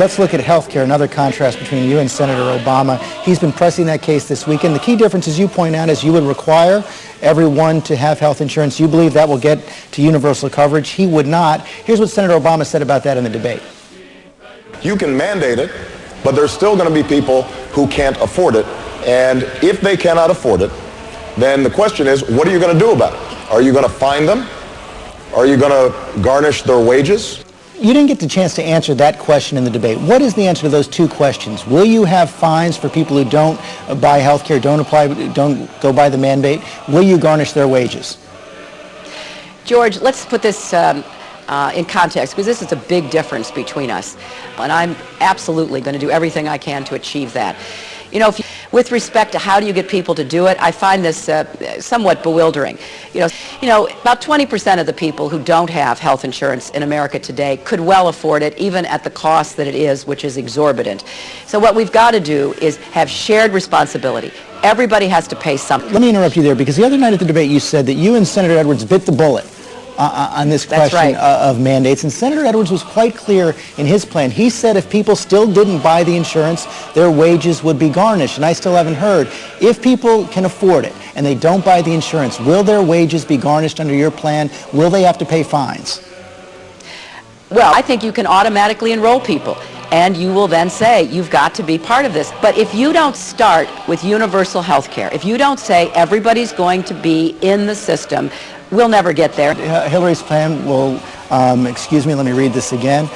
let's look at health care, another contrast between you and Senator Obama. He's been pressing that case this weekend. The key difference, as you point out, is you would require everyone to have health insurance. You believe that will get to universal coverage. He would not. Here's what Senator Obama said about that in the debate. You can mandate it, but there's still going to be people who can't afford it. And if they cannot afford it, then the question is, what are you going to do about it? Are you going to fine them? Are you going to garnish their wages? You didn't get the chance to answer that question in the debate. What is the answer to those two questions? Will you have fines for people who don't buy health care, don't go by the mandate? Will you garnish their wages? George, let's put this in context, because this is a big difference between us. And I'm absolutely going to do everything I can to achieve that. You know, with respect to how do you get people to do it, I find this somewhat bewildering. You know, about 20% of the people who don't have health insurance in America today could well afford it, even at the cost that it is, which is exorbitant. So what we've got to do is have shared responsibility. Everybody has to pay something. Let me interrupt you there, because the other night at the debate you said that you and Senator Edwards bit the bullet on this question of mandates. And Senator Edwards was quite clear in his plan. He said if people still didn't buy the insurance, their wages would be garnished. And I still haven't heard. If people can afford it and they don't buy the insurance, will their wages be garnished under your plan? Will they have to pay fines? Well, I think you can automatically enroll people. And you will then say, you've got to be part of this. But if you don't start with universal health care, if you don't say everybody's going to be in the system, we'll never get there. Hillary's plan will, excuse me, let me read this again,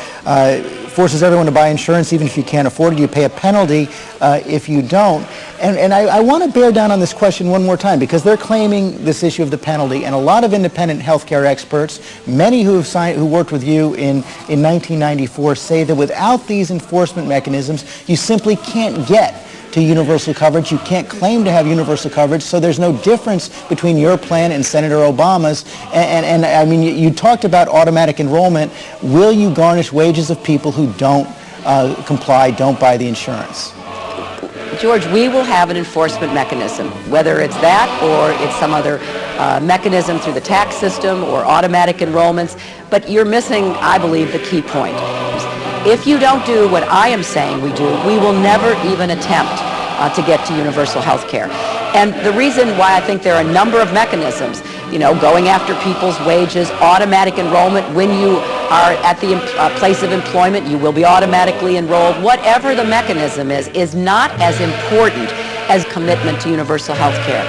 forces everyone to buy insurance even if you can't afford it. You pay a penalty if you don't. And I want to bear down on this question one more time, because they're claiming this issue of the penalty, and a lot of independent healthcare experts, many who worked with you in 1994, say that without these enforcement mechanisms, you simply can't get to universal coverage. You can't claim to have universal coverage, so there's no difference between your plan and Senator Obama's. And I mean, you talked about automatic enrollment. Will you garnish wages of people who don't comply, don't buy the insurance? George, we will have an enforcement mechanism, whether it's that or it's some other mechanism through the tax system or automatic enrollments. But you're missing, I believe, the key point. If you don't do what I am saying we do, we will never even attempt to get to universal health care. And the reason why I think there are a number of mechanisms, you know, going after people's wages, automatic enrollment, when you are at the place of employment, you will be automatically enrolled. Whatever the mechanism is not as important as commitment to universal health care.